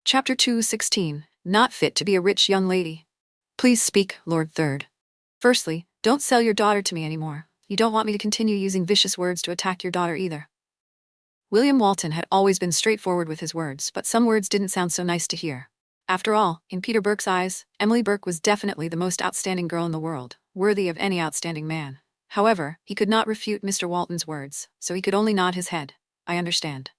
Chapter 2:16. Not fit to be a rich young lady. Please speak, Lord Third. Firstly, don't sell your daughter to me anymore. You don't want me to continue using vicious words to attack your daughter either. William Walton had always been straightforward with his words, but some words didn't sound so nice to hear. After all, in Peter Burke's eyes, Emily Burke was definitely the most outstanding girl in the world, worthy of any outstanding man. However, he could not refute Mr. Walton's words, so he could only nod his head. I understand.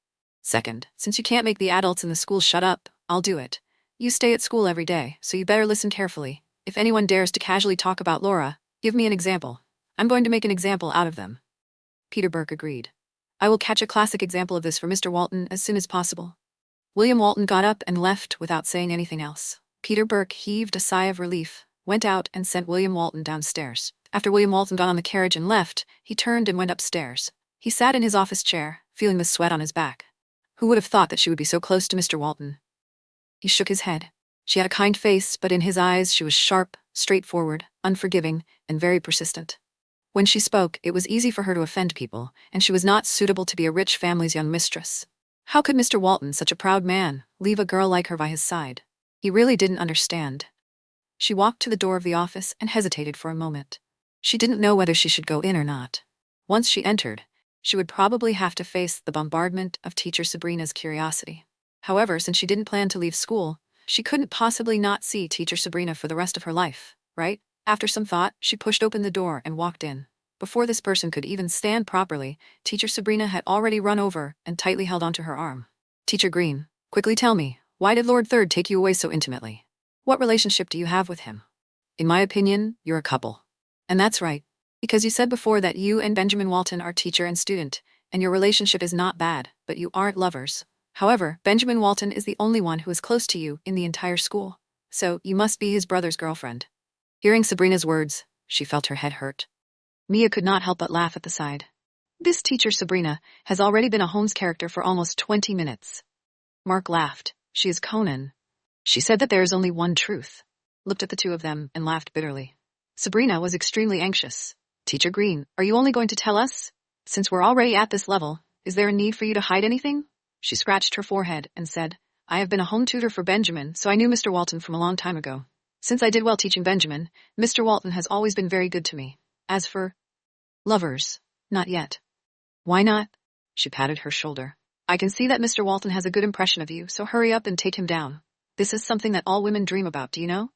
Second, since you can't make the adults in the school shut up, I'll do it. You stay at school every day, so you better listen carefully. If anyone dares to casually talk about Laura, give me an example. I'm going to make an example out of them. Peter Burke agreed. I will catch a classic example of this for Mr. Walton as soon as possible. William Walton got up and left without saying anything else. Peter Burke heaved a sigh of relief, went out and sent William Walton downstairs. After William Walton got on the carriage and left, he turned and went upstairs. He sat in his office chair, feeling the sweat on his back. Who would have thought that she would be so close to Mr. Walton? He shook his head. She had a kind face, but in his eyes she was sharp, straightforward, unforgiving, and very persistent. When she spoke, it was easy for her to offend people, and she was not suitable to be a rich family's young mistress. How could Mr. Walton, such a proud man, leave a girl like her by his side? He really didn't understand. She walked to the door of the office and hesitated for a moment. She didn't know whether she should go in or not. Once she entered, she would probably have to face the bombardment of Teacher Sabrina's curiosity. However, since she didn't plan to leave school, she couldn't possibly not see Teacher Sabrina for the rest of her life, right? After some thought, she pushed open the door and walked in. Before this person could even stand properly, Teacher Sabrina had already run over and tightly held onto her arm. Teacher Green, quickly tell me, why did Lord Third take you away so intimately? What relationship do you have with him? In my opinion, you're a couple. And that's right, because you said before that you and Benjamin Walton are teacher and student, and your relationship is not bad, but you aren't lovers. However, Benjamin Walton is the only one who is close to you in the entire school, so you must be his brother's girlfriend. Hearing Sabrina's words, she felt her head hurt. Mia could not help but laugh at the side. This teacher Sabrina has already been a Holmes character for almost 20 minutes. Mark laughed. She is Conan. She said that there is only one truth. Looked at the two of them and laughed bitterly. Sabrina was extremely anxious. Teacher Green, are you only going to tell us? Since we're already at this level, is there a need for you to hide anything? She scratched her forehead and said, I have been a home tutor for Benjamin, so I knew Mr. Walton from a long time ago. Since I did well teaching Benjamin, Mr. Walton has always been very good to me. As for lovers, not yet. Why not? She patted her shoulder. I can see that Mr. Walton has a good impression of you, so hurry up and take him down. This is something that all women dream about, do you know?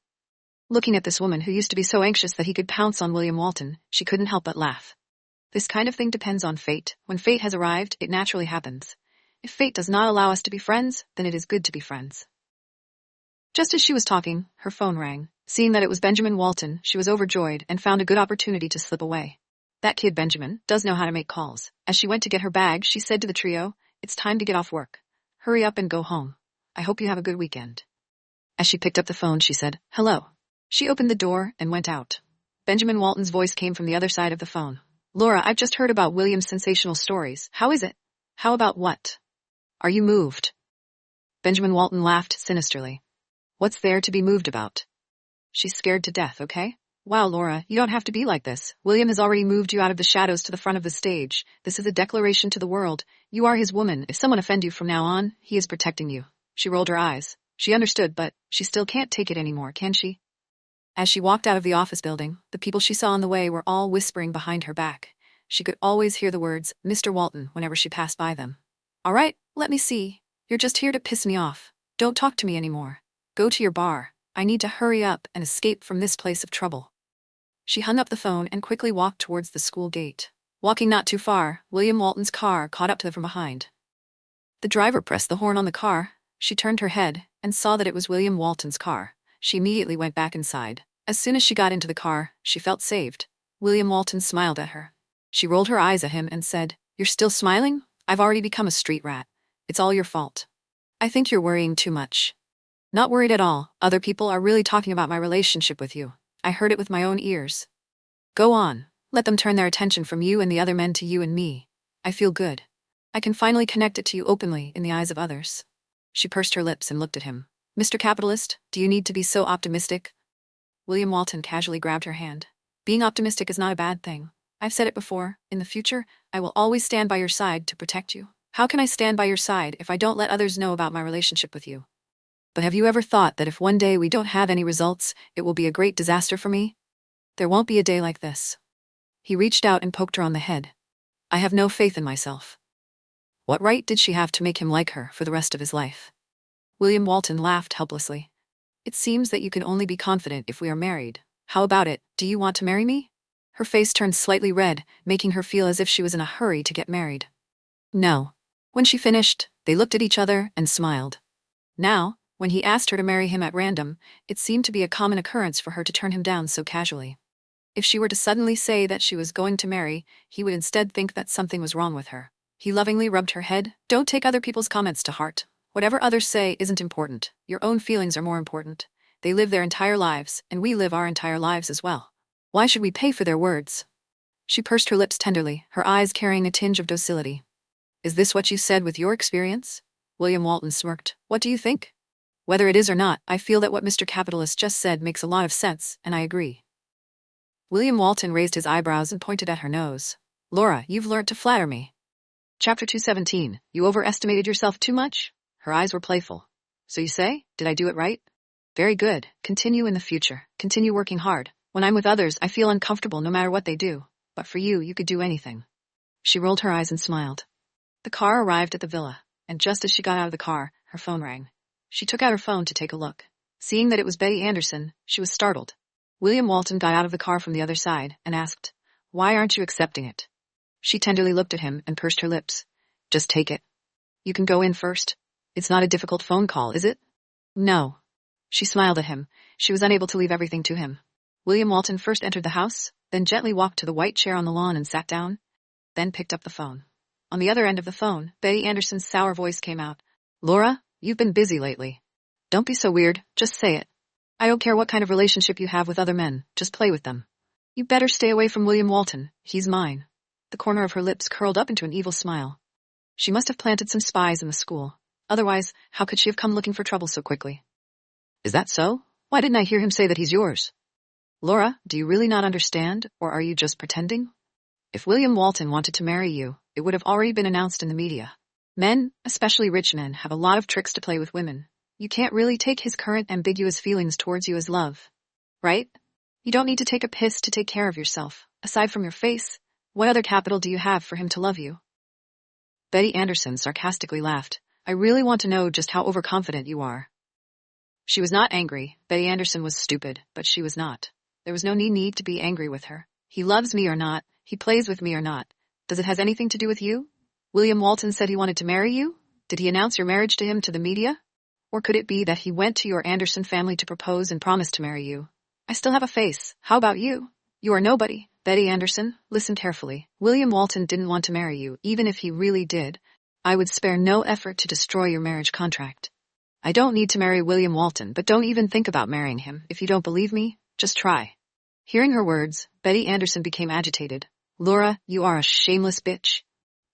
Looking at this woman who used to be so anxious that he could pounce on William Walton, she couldn't help but laugh. This kind of thing depends on fate. When fate has arrived, it naturally happens. If fate does not allow us to be friends, then it is good to be friends. Just as she was talking, her phone rang. Seeing that it was Benjamin Walton, she was overjoyed and found a good opportunity to slip away. That kid Benjamin does know how to make calls. As she went to get her bag, she said to the trio, it's time to get off work. Hurry up and go home. I hope you have a good weekend. As she picked up the phone, she said, hello. She opened the door and went out. Benjamin Walton's voice came from the other side of the phone. Laura, I've just heard about William's sensational stories. How is it? How about what? Are you moved? Benjamin Walton laughed sinisterly. What's there to be moved about? She's scared to death, okay? Wow, Laura, you don't have to be like this. William has already moved you out of the shadows to the front of the stage. This is a declaration to the world. You are his woman. If someone offends you from now on, he is protecting you. She rolled her eyes. She understood, but she still can't take it anymore, can she? As she walked out of the office building, the people she saw on the way were all whispering behind her back. She could always hear the words, Mr. Walton, whenever she passed by them. All right, let me see. You're just here to piss me off. Don't talk to me anymore. Go to your bar. I need to hurry up and escape from this place of trouble. She hung up the phone and quickly walked towards the school gate. Walking not too far, William Walton's car caught up to them from behind. The driver pressed the horn on the car. She turned her head and saw that it was William Walton's car. She immediately went back inside. As soon as she got into the car, she felt saved. William Walton smiled at her. She rolled her eyes at him and said, You're still smiling? I've already become a street rat. It's all your fault. I think you're worrying too much. Not worried at all. Other people are really talking about my relationship with you. I heard it with my own ears. Go on. Let them turn their attention from you and the other men to you and me. I feel good. I can finally connect it to you openly in the eyes of others. She pursed her lips and looked at him. Mr. Capitalist, do you need to be so optimistic? William Walton casually grabbed her hand. Being optimistic is not a bad thing. I've said it before. In the future, I will always stand by your side to protect you. How can I stand by your side if I don't let others know about my relationship with you? But have you ever thought that if one day we don't have any results, it will be a great disaster for me? There won't be a day like this. He reached out and poked her on the head. I have no faith in myself. What right did she have to make him like her for the rest of his life? William Walton laughed helplessly. It seems that you can only be confident if we are married. How about it? Do you want to marry me? Her face turned slightly red, making her feel as if she was in a hurry to get married. No. When she finished, they looked at each other and smiled. Now, when he asked her to marry him at random, it seemed to be a common occurrence for her to turn him down so casually. If she were to suddenly say that she was going to marry, he would instead think that something was wrong with her. He lovingly rubbed her head. Don't take other people's comments to heart. Whatever others say isn't important. Your own feelings are more important. They live their entire lives, and we live our entire lives as well. Why should we pay for their words? She pursed her lips tenderly, her eyes carrying a tinge of docility. Is this what you said with your experience? William Walton smirked. What do you think? Whether it is or not, I feel that what Mr. Capitalist just said makes a lot of sense, and I agree. William Walton raised his eyebrows and pointed at her nose. Laura, you've learnt to flatter me. Chapter 217. You overestimated yourself too much? Her eyes were playful. So you say? Did I do it right? Very good. Continue in the future. Continue working hard. When I'm with others, I feel uncomfortable no matter what they do. But for you, you could do anything. She rolled her eyes and smiled. The car arrived at the villa, and just as she got out of the car, her phone rang. She took out her phone to take a look. Seeing that it was Betty Anderson, she was startled. William Walton got out of the car from the other side and asked, Why aren't you accepting it? She tenderly looked at him and pursed her lips. Just take it. You can go in first. It's not a difficult phone call, is it? No. She smiled at him. She was unable to leave everything to him. William Walton first entered the house, then gently walked to the white chair on the lawn and sat down, then picked up the phone. On the other end of the phone, Betty Anderson's sour voice came out. Laura, you've been busy lately. Don't be so weird, just say it. I don't care what kind of relationship you have with other men, just play with them. You better stay away from William Walton, he's mine. The corner of her lips curled up into an evil smile. She must have planted some spies in the school. Otherwise, how could she have come looking for trouble so quickly? Is that so? Why didn't I hear him say that he's yours? Laura, do you really not understand, or are you just pretending? If William Walton wanted to marry you, it would have already been announced in the media. Men, especially rich men, have a lot of tricks to play with women. You can't really take his current ambiguous feelings towards you as love. Right? You don't need to take a piss to take care of yourself. Aside from your face, what other capital do you have for him to love you? Betty Anderson sarcastically laughed. I really want to know just how overconfident you are. She was not angry. Betty Anderson was stupid, but she was not. There was no need to be angry with her. He loves me or not, he plays with me or not. Does it have anything to do with you? William Walton said he wanted to marry you? Did he announce your marriage to him to the media? Or could it be that he went to your Anderson family to propose and promise to marry you? I still have a face. How about you? You are nobody. Betty Anderson, listen carefully. William Walton didn't want to marry you, even if he really did. I would spare no effort to destroy your marriage contract. I don't need to marry William Walton, but don't even think about marrying him. If you don't believe me, just try. Hearing her words, Betty Anderson became agitated. Laura, you are a shameless bitch.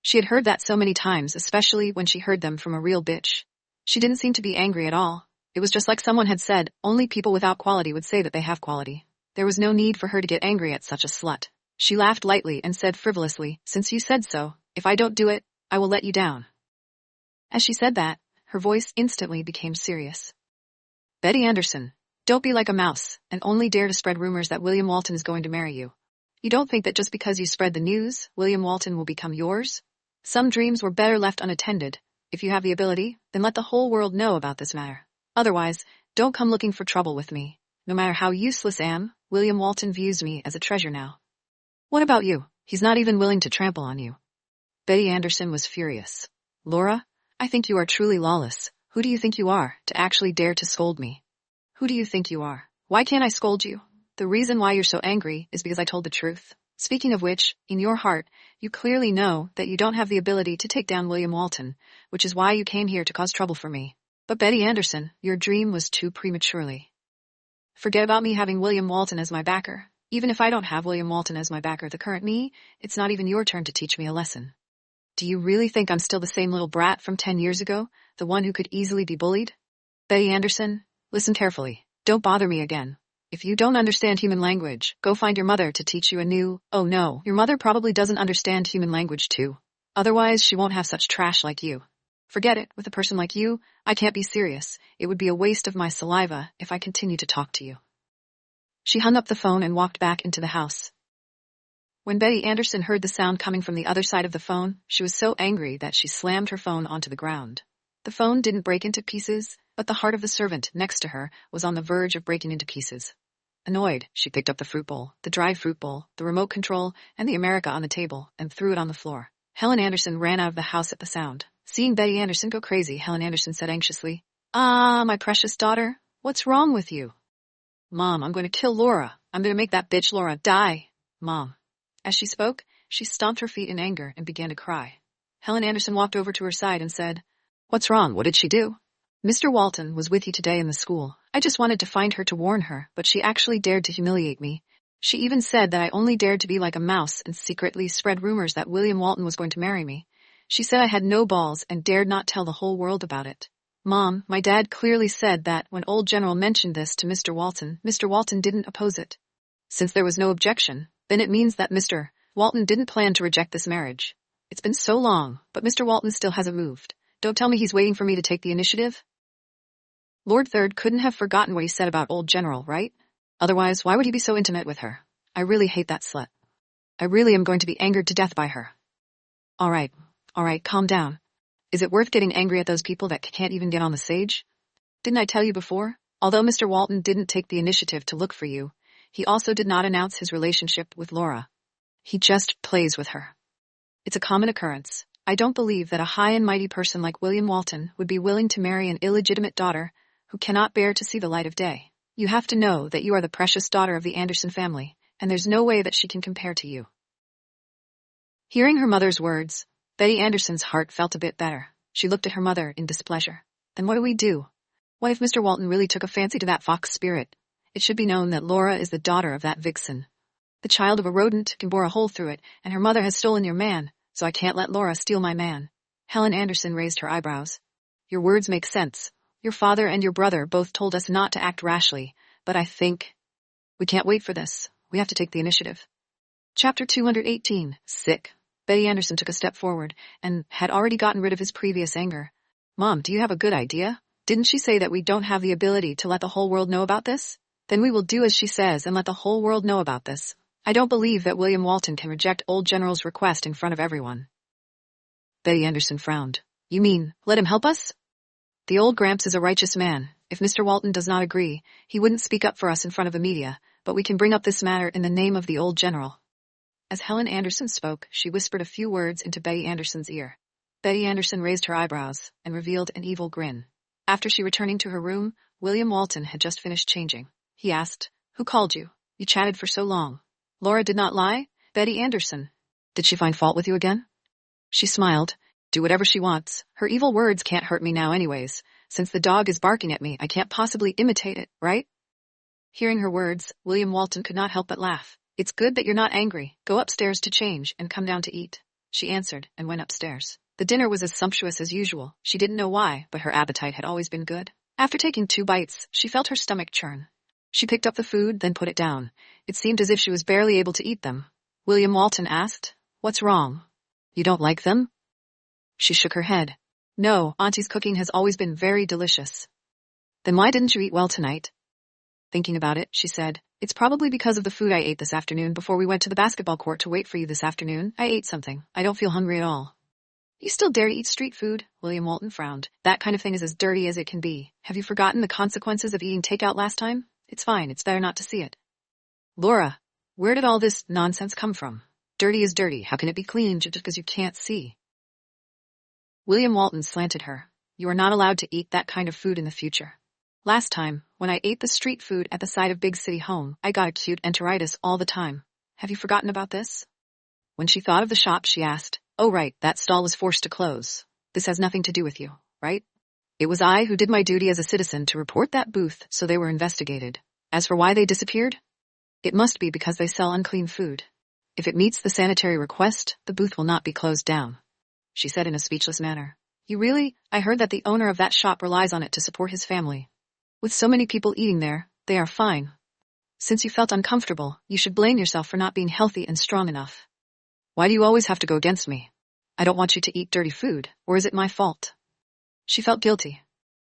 She had heard that so many times, especially when she heard them from a real bitch. She didn't seem to be angry at all. It was just like someone had said, only people without quality would say that they have quality. There was no need for her to get angry at such a slut. She laughed lightly and said frivolously, since you said so, if I don't do it, I will let you down. As she said that, her voice instantly became serious. Betty Anderson, don't be like a mouse, and only dare to spread rumors that William Walton is going to marry you. You don't think that just because you spread the news, William Walton will become yours? Some dreams were better left unattended. If you have the ability, then let the whole world know about this matter. Otherwise, don't come looking for trouble with me. No matter how useless I am, William Walton views me as a treasure now. What about you? He's not even willing to trample on you. Betty Anderson was furious. Laura, I think you are truly lawless. Who do you think you are, to actually dare to scold me? Who do you think you are? Why can't I scold you? The reason why you're so angry is because I told the truth. Speaking of which, in your heart, you clearly know that you don't have the ability to take down William Walton, which is why you came here to cause trouble for me. But Betty Anderson, your dream was too prematurely. Forget about me having William Walton as my backer. Even if I don't have William Walton as my backer, the current me, it's not even your turn to teach me a lesson. Do you really think I'm still the same little brat from 10 years ago, the one who could easily be bullied? Betty Anderson, listen carefully. Don't bother me again. If you don't understand human language, go find your mother to teach you a new— Oh no, your mother probably doesn't understand human language too. Otherwise, she won't have such trash like you. Forget it, with a person like you, I can't be serious. It would be a waste of my saliva if I continue to talk to you. She hung up the phone and walked back into the house. When Betty Anderson heard the sound coming from the other side of the phone, she was so angry that she slammed her phone onto the ground. The phone didn't break into pieces, but the heart of the servant next to her was on the verge of breaking into pieces. Annoyed, she picked up the fruit bowl, the dry fruit bowl, the remote control, and the America on the table, and threw it on the floor. Helen Anderson ran out of the house at the sound. Seeing Betty Anderson go crazy, Helen Anderson said anxiously, "Ah, my precious daughter, what's wrong with you?" "Mom, I'm going to kill Laura. I'm going to make that bitch Laura die. Mom." As she spoke, she stomped her feet in anger and began to cry. Helen Anderson walked over to her side and said, "What's wrong? What did she do?" "Mr. Walton was with you today in the school. I just wanted to find her to warn her, but she actually dared to humiliate me. She even said that I only dared to be like a mouse and secretly spread rumors that William Walton was going to marry me. She said I had no balls and dared not tell the whole world about it. Mom, my dad clearly said that when old General mentioned this to Mr. Walton didn't oppose it. Since there was no objection, then it means that Mr. Walton didn't plan to reject this marriage. It's been so long, but Mr. Walton still hasn't moved. Don't tell me he's waiting for me to take the initiative." Lord Third couldn't have forgotten what he said about old General, right? Otherwise, why would he be so intimate with her? "I really hate that slut. I really am going to be angered to death by her." All right, calm down. Is it worth getting angry at those people that can't even get on the stage? Didn't I tell you before? Although Mr. Walton didn't take the initiative to look for you, he also did not announce his relationship with Laura. He just plays with her. It's a common occurrence. I don't believe that a high and mighty person like William Walton would be willing to marry an illegitimate daughter who cannot bear to see the light of day. You have to know that you are the precious daughter of the Anderson family, and there's no way that she can compare to you." Hearing her mother's words, Betty Anderson's heart felt a bit better. She looked at her mother in displeasure. "Then what do we do? What if Mr. Walton really took a fancy to that fox spirit? It should be known that Laura is the daughter of that vixen. The child of a rodent can bore a hole through it, and her mother has stolen your man, so I can't let Laura steal my man." Helen Anderson raised her eyebrows. "Your words make sense. Your father and your brother both told us not to act rashly, but I think we can't wait for this. We have to take the initiative." Chapter 218, Sick. Betty Anderson took a step forward and had already gotten rid of his previous anger. "Mom, do you have a good idea? Didn't she say that we don't have the ability to let the whole world know about this? Then we will do as she says and let the whole world know about this. I don't believe that William Walton can reject old General's request in front of everyone." Betty Anderson frowned. "You mean, let him help us?" "The old Gramps is a righteous man. If Mr. Walton does not agree, he wouldn't speak up for us in front of the media, but we can bring up this matter in the name of the old General." As Helen Anderson spoke, she whispered a few words into Betty Anderson's ear. Betty Anderson raised her eyebrows and revealed an evil grin. After she returning to her room, William Walton had just finished changing. He asked, "Who called you? You chatted for so long." "Laura did not lie? Betty Anderson. Did she find fault with you again?" She smiled. "Do whatever she wants. Her evil words can't hurt me now anyways. Since the dog is barking at me, I can't possibly imitate it, right?" Hearing her words, William Walton could not help but laugh. "It's good that you're not angry. Go upstairs to change and come down to eat," she answered and went upstairs. The dinner was as sumptuous as usual. She didn't know why, but her appetite had always been good. After taking 2 bites, she felt her stomach churn. She picked up the food, then put it down. It seemed as if she was barely able to eat them. William Walton asked, "What's wrong? You don't like them?" She shook her head. "No, Auntie's cooking has always been very delicious." "Then why didn't you eat well tonight?" Thinking about it, she said, "It's probably because of the food I ate this afternoon before we went to the basketball court to wait for you this afternoon. I ate something. I don't feel hungry at all." "You still dare to eat street food?" William Walton frowned. "That kind of thing is as dirty as it can be. Have you forgotten the consequences of eating takeout last time? It's fine. It's better not to see it." "Laura, where did all this nonsense come from? Dirty is dirty. How can it be clean just because you can't see?" William Walton slanted her. "You are not allowed to eat that kind of food in the future. Last time, when I ate the street food at the side of Big City Home, I got acute enteritis all the time. Have you forgotten about this?" When she thought of the shop, she asked, "Oh right, that stall was forced to close. This has nothing to do with you, right? It was I who did my duty as a citizen to report that booth, so they were investigated. As for why they disappeared, it must be because they sell unclean food. If it meets the sanitary request, the booth will not be closed down," she said in a speechless manner. "You really? I heard that the owner of that shop relies on it to support his family. With so many people eating there, they are fine. Since you felt uncomfortable, you should blame yourself for not being healthy and strong enough. Why do you always have to go against me? I don't want you to eat dirty food, or is it my fault?" She felt guilty.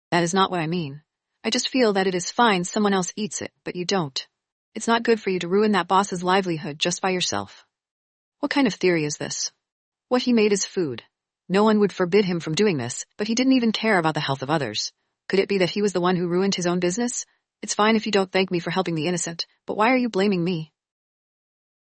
That is not what I mean. I just feel that it is fine someone else eats it, but you don't. It's not good for you to ruin that boss's livelihood just by yourself. What kind of theory is this? What he made is food. No one would forbid him from doing this, but he didn't even care about the health of others. Could it be that he was the one who ruined his own business? It's fine if you don't thank me for helping the innocent, but why are you blaming me?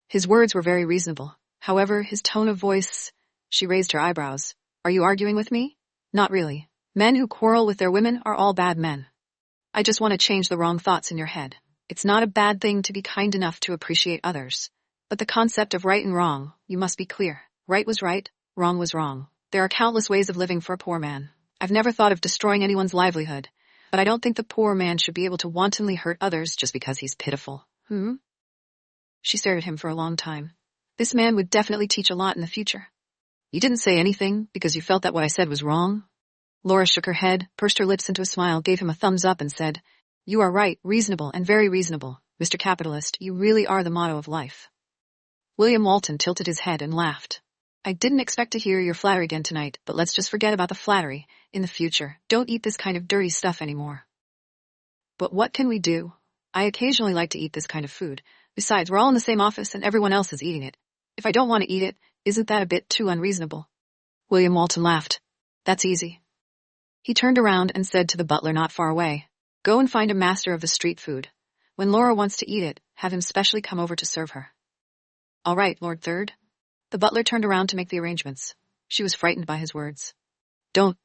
His words were very reasonable. However, his tone of voice... She raised her eyebrows. Are you arguing with me? Not really. Men who quarrel with their women are all bad men. I just want to change the wrong thoughts in your head. It's not a bad thing to be kind enough to appreciate others. But the concept of right and wrong, you must be clear. Right was right, wrong was wrong. There are countless ways of living for a poor man. I've never thought of destroying anyone's livelihood, but I don't think the poor man should be able to wantonly hurt others just because he's pitiful. She stared at him for a long time. This man would definitely teach a lot in the future. You didn't say anything because you felt that what I said was wrong? Laura shook her head, pursed her lips into a smile, gave him a thumbs up and said, You are right, reasonable and very reasonable. Mr. Capitalist, you really are the motto of life. William Walton tilted his head and laughed. I didn't expect to hear your flattery again tonight, but let's just forget about the flattery. In the future, don't eat this kind of dirty stuff anymore. But what can we do? I occasionally like to eat this kind of food. Besides, we're all in the same office and everyone else is eating it. If I don't want to eat it, isn't that a bit too unreasonable? William Walton laughed. That's easy. He turned around and said to the butler not far away, Go and find a master of the street food. When Laura wants to eat it, have him specially come over to serve her. All right, Lord Third. The butler turned around to make the arrangements. She was frightened by his words. Don't,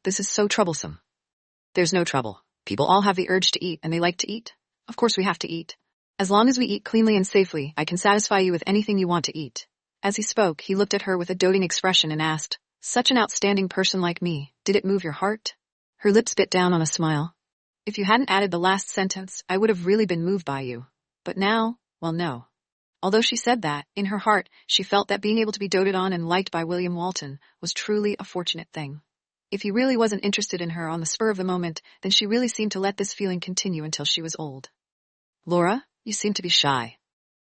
this is so troublesome. There's no trouble. People all have the urge to eat and they like to eat. Of course we have to eat. As long as we eat cleanly and safely, I can satisfy you with anything you want to eat. As he spoke, he looked at her with a doting expression and asked, Such an outstanding person like me, did it move your heart? Her lips bit down on a smile. If you hadn't added the last sentence, I would have really been moved by you. But now, well, no. Although she said that, in her heart, she felt that being able to be doted on and liked by William Walton was truly a fortunate thing. If he really wasn't interested in her on the spur of the moment, then she really seemed to let this feeling continue until she was old. Laura, you seem to be shy.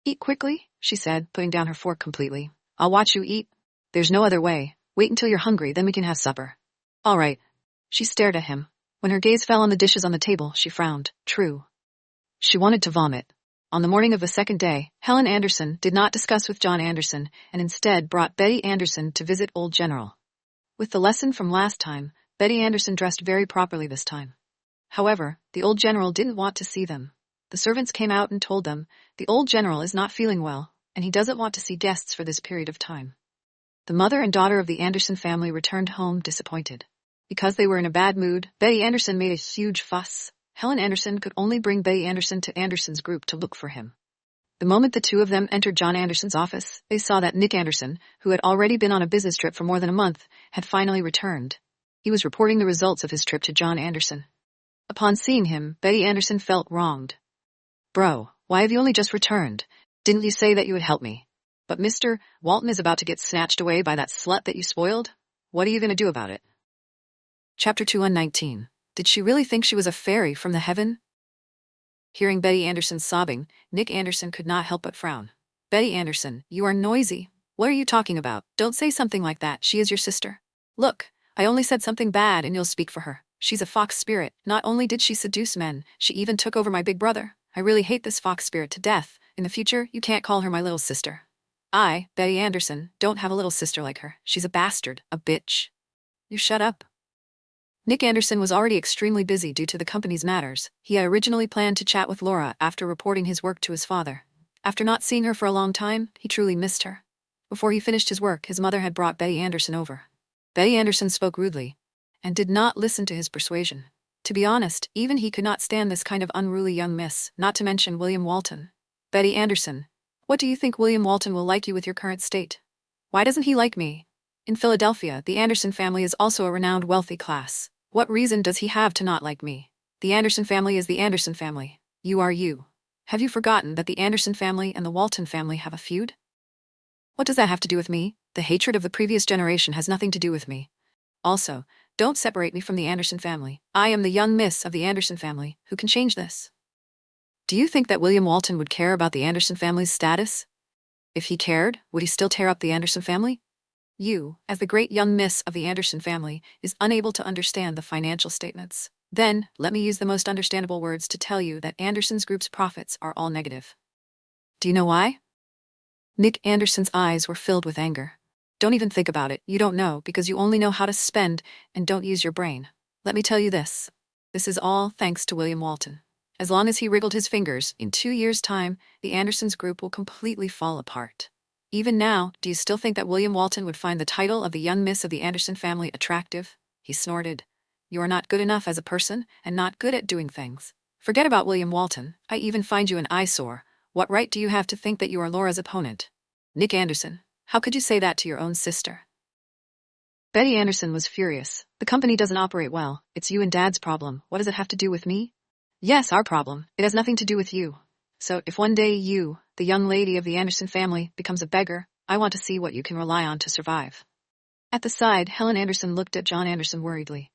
Eat quickly, she said, putting down her fork completely. I'll watch you eat. There's no other way. Wait until you're hungry, then we can have supper. All right. She stared at him. When her gaze fell on the dishes on the table, she frowned. True. She wanted to vomit. On the morning of the second day, Helen Anderson did not discuss with John Anderson and instead brought Betty Anderson to visit Old General. With the lesson from last time, Betty Anderson dressed very properly this time. However, the Old General didn't want to see them. The servants came out and told them, the Old General is not feeling well, and he doesn't want to see guests for this period of time. The mother and daughter of the Anderson family returned home disappointed. Because they were in a bad mood, Betty Anderson made a huge fuss. Helen Anderson could only bring Betty Anderson to Anderson's group to look for him. The moment the two of them entered John Anderson's office, they saw that Nick Anderson, who had already been on a business trip for more than a month, had finally returned. He was reporting the results of his trip to John Anderson. Upon seeing him, Betty Anderson felt wronged. Bro, why have you only just returned? Didn't you say that you would help me? But Mr. Walton is about to get snatched away by that slut that you spoiled? What are you going to do about it? Chapter 219. Did she really think she was a fairy from the heaven? Hearing Betty Anderson sobbing, Nick Anderson could not help but frown. Betty Anderson, you are noisy. What are you talking about? Don't say something like that. She is your sister. Look, I only said something bad and you'll speak for her. She's a fox spirit. Not only did she seduce men, she even took over my big brother. I really hate this fox spirit to death. In the future, you can't call her my little sister. I, Betty Anderson, don't have a little sister like her. She's a bastard, a bitch. You shut up. Nick Anderson was already extremely busy due to the company's matters. He had originally planned to chat with Laura after reporting his work to his father. After not seeing her for a long time, he truly missed her. Before he finished his work, his mother had brought Betty Anderson over. Betty Anderson spoke rudely and did not listen to his persuasion. To be honest, even he could not stand this kind of unruly young miss, not to mention William Walton. Betty Anderson, what do you think William Walton will like you with your current state? Why doesn't he like me? In Philadelphia, the Anderson family is also a renowned wealthy class. What reason does he have to not like me? The Anderson family is the Anderson family. You are you. Have you forgotten that the Anderson family and the Walton family have a feud? What does that have to do with me? The hatred of the previous generation has nothing to do with me. Also, don't separate me from the Anderson family. I am the young miss of the Anderson family who can change this. Do you think that William Walton would care about the Anderson family's status? If he cared, would he still tear up the Anderson family? You, as the great young miss of the Anderson family, is unable to understand the financial statements. Then, let me use the most understandable words to tell you that Anderson's group's profits are all negative. Do you know why? Nick Anderson's eyes were filled with anger. Don't even think about it. You don't know because you only know how to spend and don't use your brain. Let me tell you this. This is all thanks to William Walton. As long as he wriggled his fingers, in 2 years' time, the Andersons group will completely fall apart. Even now, do you still think that William Walton would find the title of the young miss of the Anderson family attractive? He snorted. You are not good enough as a person and not good at doing things. Forget about William Walton. I even find you an eyesore. What right do you have to think that you are Laura's opponent? Nick Anderson, how could you say that to your own sister? Betty Anderson was furious. The company doesn't operate well. It's you and Dad's problem. What does it have to do with me? Yes, our problem. It has nothing to do with you. So if one day you, the young lady of the Anderson family, becomes a beggar, I want to see what you can rely on to survive. At the side, Helen Anderson looked at John Anderson worriedly.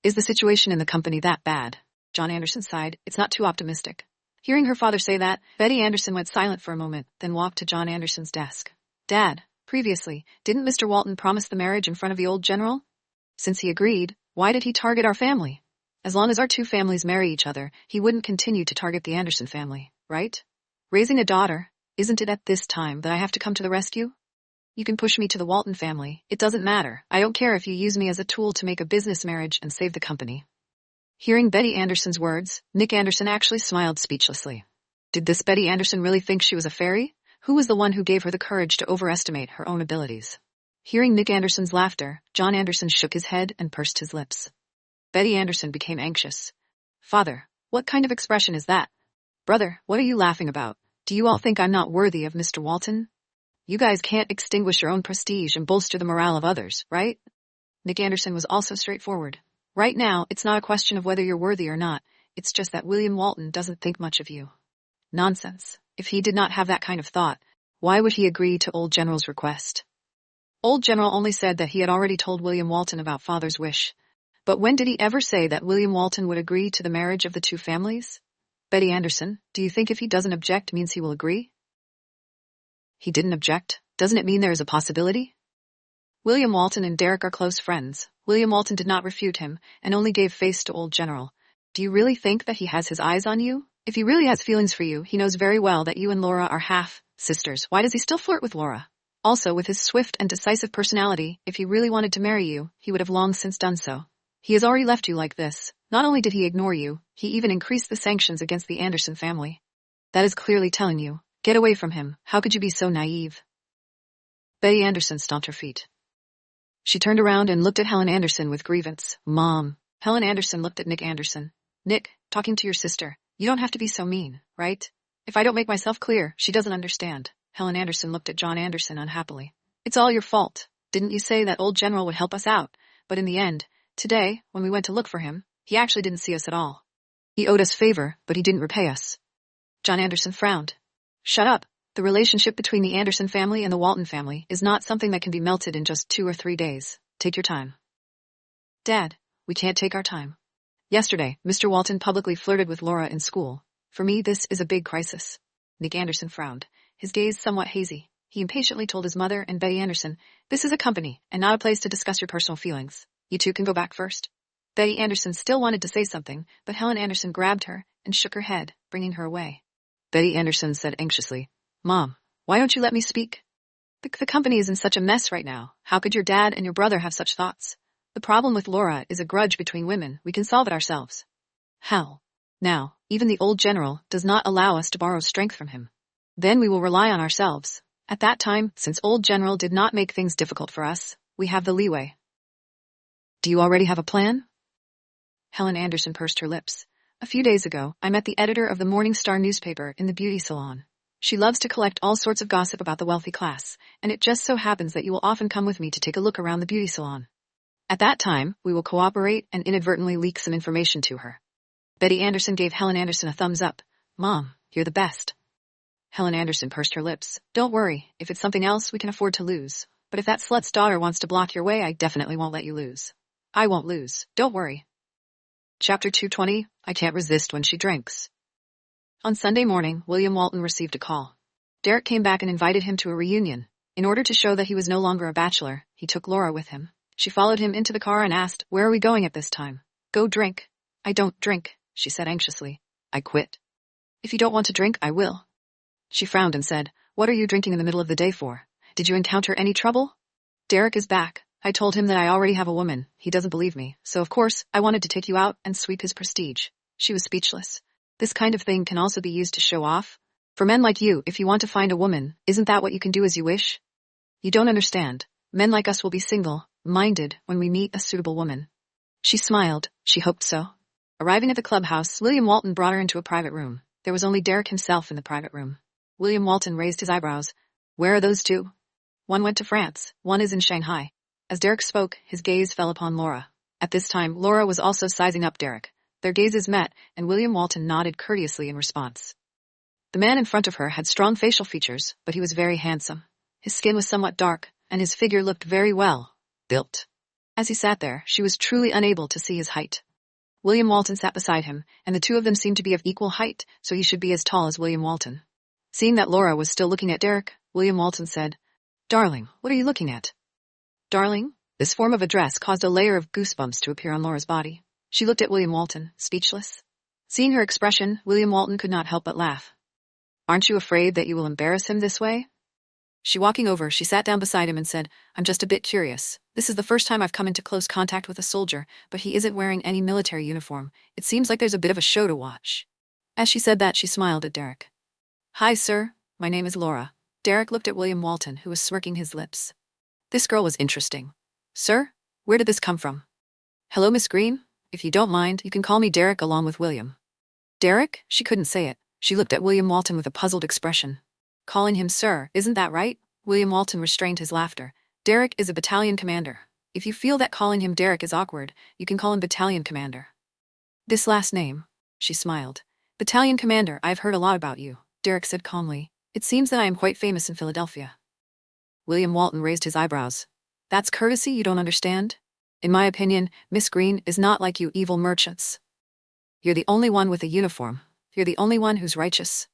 Is the situation in the company that bad? John Anderson sighed. It's not too optimistic. Hearing her father say that, Betty Anderson went silent for a moment, then walked to John Anderson's desk. Dad, previously, didn't Mr. Walton promise the marriage in front of the old general? Since he agreed, why did he target our family? As long as our two families marry each other, he wouldn't continue to target the Anderson family, right? Raising a daughter, isn't it at this time that I have to come to the rescue? You can push me to the Walton family. It doesn't matter. I don't care if you use me as a tool to make a business marriage and save the company. Hearing Betty Anderson's words, Nick Anderson actually smiled speechlessly. Did this Betty Anderson really think she was a fairy? Who was the one who gave her the courage to overestimate her own abilities? Hearing Nick Anderson's laughter, John Anderson shook his head and pursed his lips. Betty Anderson became anxious. Father, what kind of expression is that? Brother, what are you laughing about? Do you all think I'm not worthy of Mr. Walton? You guys can't extinguish your own prestige and bolster the morale of others, right? Nick Anderson was also straightforward. Right now, it's not a question of whether you're worthy or not. It's just that William Walton doesn't think much of you. Nonsense. If he did not have that kind of thought, why would he agree to Old General's request? Old General only said that he had already told William Walton about Father's wish. But when did he ever say that William Walton would agree to the marriage of the two families? Betty Anderson, do you think if he doesn't object means he will agree? He didn't object. Doesn't it mean there is a possibility? William Walton and Derek are close friends. William Walton did not refute him, and only gave face to Old General. Do you really think that he has his eyes on you? If he really has feelings for you, he knows very well that you and Laura are half-sisters. Why does he still flirt with Laura? Also, with his swift and decisive personality, if he really wanted to marry you, he would have long since done so. He has already left you like this. Not only did he ignore you, he even increased the sanctions against the Anderson family. That is clearly telling you. Get away from him. How could you be so naive? Betty Anderson stomped her feet. She turned around and looked at Helen Anderson with grievance. Mom. Helen Anderson looked at Nick Anderson. Nick, talking to your sister. You don't have to be so mean, right? If I don't make myself clear, she doesn't understand. Helen Anderson looked at John Anderson unhappily. It's all your fault. Didn't you say that Old General would help us out? But in the end, today, when we went to look for him, he actually didn't see us at all. He owed us favor, but he didn't repay us. John Anderson frowned. Shut up. The relationship between the Anderson family and the Walton family is not something that can be melted in just 2 or 3 days. Take your time. Dad, we can't take our time. Yesterday, Mr. Walton publicly flirted with Laura in school. For me, this is a big crisis. Nick Anderson frowned, his gaze somewhat hazy. He impatiently told his mother and Betty Anderson, this is a company and not a place to discuss your personal feelings. You two can go back first. Betty Anderson still wanted to say something, but Helen Anderson grabbed her and shook her head, bringing her away. Betty Anderson said anxiously, Mom, why don't you let me speak? The company is in such a mess right now. How could your dad and your brother have such thoughts? The problem with Laura is a grudge between women. We can solve it ourselves. How? Now, even the Old General does not allow us to borrow strength from him. Then we will rely on ourselves. At that time, since Old General did not make things difficult for us, we have the leeway. Do you already have a plan? Helen Anderson pursed her lips. A few days ago, I met the editor of the Morning Star newspaper in the beauty salon. She loves to collect all sorts of gossip about the wealthy class, and it just so happens that you will often come with me to take a look around the beauty salon. At that time, we will cooperate and inadvertently leak some information to her. Betty Anderson gave Helen Anderson a thumbs up. Mom, you're the best. Helen Anderson pursed her lips. Don't worry, if it's something else, we can afford to lose. But if that slut's daughter wants to block your way, I definitely won't let you lose. I won't lose. Don't worry. Chapter 220, I Can't Resist When She Drinks. On Sunday morning, William Walton received a call. Derek came back and invited him to a reunion. In order to show that he was no longer a bachelor, he took Laura with him. She followed him into the car and asked, "Where are we going at this time?" "Go drink." "I don't drink," she said anxiously. "I quit." "If you don't want to drink, I will." She frowned and said, "What are you drinking in the middle of the day for? Did you encounter any trouble?" "Derek is back. I told him that I already have a woman. He doesn't believe me, so of course, I wanted to take you out and sweep his prestige." She was speechless. This kind of thing can also be used to show off. For men like you, if you want to find a woman, isn't that what you can do as you wish? You don't understand. Men like us will be single-minded when we meet a suitable woman. She smiled. She hoped so. Arriving at the clubhouse, William Walton brought her into a private room. There was only Derek himself in the private room. William Walton raised his eyebrows. "Where are those two?" "One went to France, one is in Shanghai." As Derek spoke, his gaze fell upon Laura. At this time, Laura was also sizing up Derek. Their gazes met, and William Walton nodded courteously in response. The man in front of her had strong facial features, but he was very handsome. His skin was somewhat dark, and his figure looked very well built. As he sat there, she was truly unable to see his height. William Walton sat beside him, and the two of them seemed to be of equal height, so he should be as tall as William Walton. Seeing that Laura was still looking at Derek, William Walton said, "Darling, what are you looking at?" "Darling?" This form of address caused a layer of goosebumps to appear on Laura's body. She looked at William Walton, speechless. Seeing her expression, William Walton could not help but laugh. "Aren't you afraid that you will embarrass him this way?" Walking over, she sat down beside him and said, "I'm just a bit curious. This is the first time I've come into close contact with a soldier, but he isn't wearing any military uniform. It seems like there's a bit of a show to watch." As she said that, she smiled at Derek. "Hi, sir. My name is Laura." Derek looked at William Walton, who was smirking his lips. This girl was interesting. "Sir? Where did this come from?" "Hello, Miss Green. If you don't mind, you can call me Derek along with William." "Derek?" She couldn't say it. She looked at William Walton with a puzzled expression. "Calling him sir, isn't that right?" William Walton restrained his laughter. "Derek is a battalion commander. If you feel that calling him Derek is awkward, you can call him battalion commander." "This last name?" She smiled. "Battalion commander, I've heard a lot about you," Derek said calmly. "It seems that I am quite famous in Philadelphia." William Walton raised his eyebrows. "That's courtesy you don't understand? In my opinion, Miss Green is not like you evil merchants. You're the only one with a uniform. You're the only one who's righteous."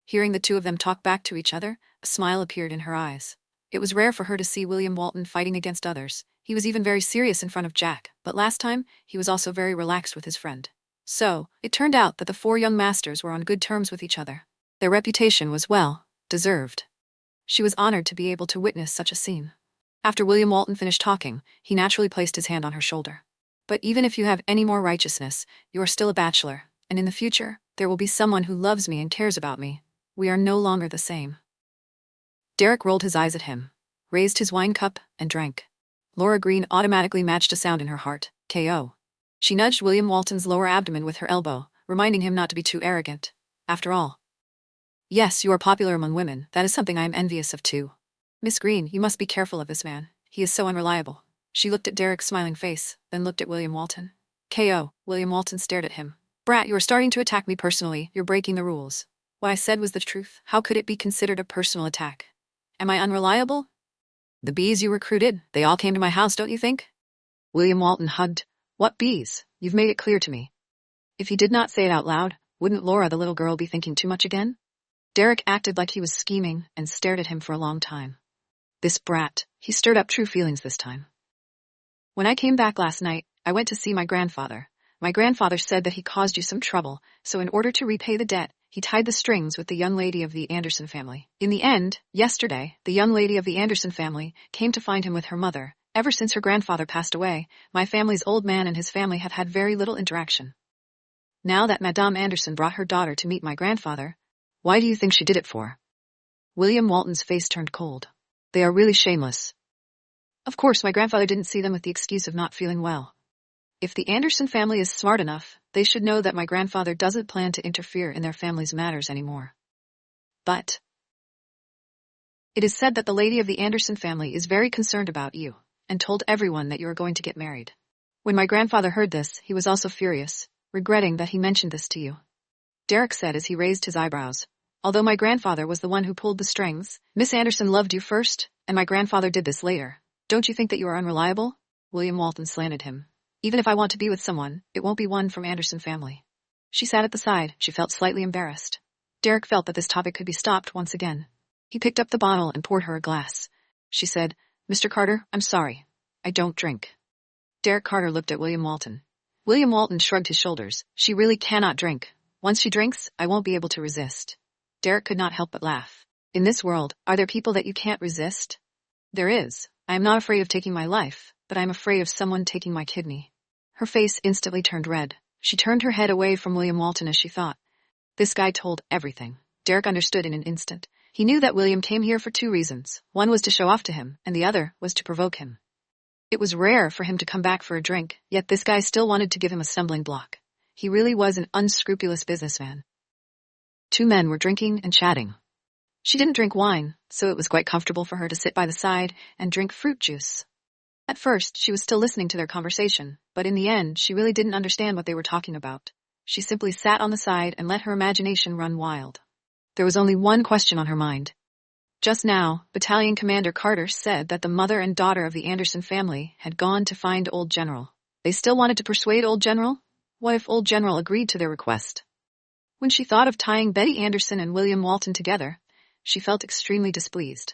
Hearing the two of them talk back to each other, a smile appeared in her eyes. It was rare for her to see William Walton fighting against others. He was even very serious in front of Jack, but last time, he was also very relaxed with his friend. So, it turned out that the four young masters were on good terms with each other. Their reputation was deserved. She was honored to be able to witness such a scene. After William Walton finished talking, he naturally placed his hand on her shoulder. "But even if you have any more righteousness, you are still a bachelor, and in the future, there will be someone who loves me and cares about me. We are no longer the same." Derek rolled his eyes at him, raised his wine cup, and drank. Laura Green automatically matched a sound in her heart, KO. She nudged William Walton's lower abdomen with her elbow, reminding him not to be too arrogant. After all, yes, you are popular among women. That is something I am envious of too. Miss Green, you must be careful of this man. He is so unreliable. She looked at Derek's smiling face, then looked at William Walton. KO. William Walton stared at him. "Brat, you are starting to attack me personally. You're breaking the rules. What I said was the truth. How could it be considered a personal attack? Am I unreliable? The bees you recruited, they all came to my house, don't you think?" William Walton hugged. "What bees? You've made it clear to me." If he did not say it out loud, wouldn't Laura the little girl be thinking too much again? Derek acted like he was scheming and stared at him for a long time. This brat, he stirred up true feelings this time. "When I came back last night, I went to see my grandfather. My grandfather said that he caused you some trouble, so in order to repay the debt, he tied the strings with the young lady of the Anderson family. In the end, yesterday, the young lady of the Anderson family came to find him with her mother. Ever since her grandfather passed away, my family's old man and his family have had very little interaction. Now that Madame Anderson brought her daughter to meet my grandfather, why do you think she did it for?" William Walton's face turned cold. "They are really shameless. Of course, my grandfather didn't see them with the excuse of not feeling well. If the Anderson family is smart enough, they should know that my grandfather doesn't plan to interfere in their family's matters anymore. But it is said that the lady of the Anderson family is very concerned about you, and told everyone that you are going to get married. When my grandfather heard this, he was also furious, regretting that he mentioned this to you," Derek said as he raised his eyebrows. "Although my grandfather was the one who pulled the strings, Miss Anderson loved you first, and my grandfather did this later. Don't you think that you are unreliable?" William Walton slanted him. "Even if I want to be with someone, it won't be one from Anderson family." She sat at the side. She felt slightly embarrassed. Derek felt that this topic could be stopped once again. He picked up the bottle and poured her a glass. She said, "Mr. Carter, I'm sorry. I don't drink." Derek Carter looked at William Walton. William Walton shrugged his shoulders. "She really cannot drink. Once she drinks, I won't be able to resist." Derek could not help but laugh. "In this world, are there people that you can't resist?" "There is. I am not afraid of taking my life, but I am afraid of someone taking my kidney." Her face instantly turned red. She turned her head away from William Walton as she thought. This guy told everything. Derek understood in an instant. He knew that William came here for two reasons. One was to show off to him, and the other was to provoke him. It was rare for him to come back for a drink, yet this guy still wanted to give him a stumbling block. He really was an unscrupulous businessman. Two men were drinking and chatting. She didn't drink wine, so it was quite comfortable for her to sit by the side and drink fruit juice. At first, she was still listening to their conversation, but in the end, she really didn't understand what they were talking about. She simply sat on the side and let her imagination run wild. There was only one question on her mind. Just now, Battalion Commander Carter said that the mother and daughter of the Anderson family had gone to find Old General. They still wanted to persuade Old General? What if Old General agreed to their request? When she thought of tying Betty Anderson and William Walton together, she felt extremely displeased.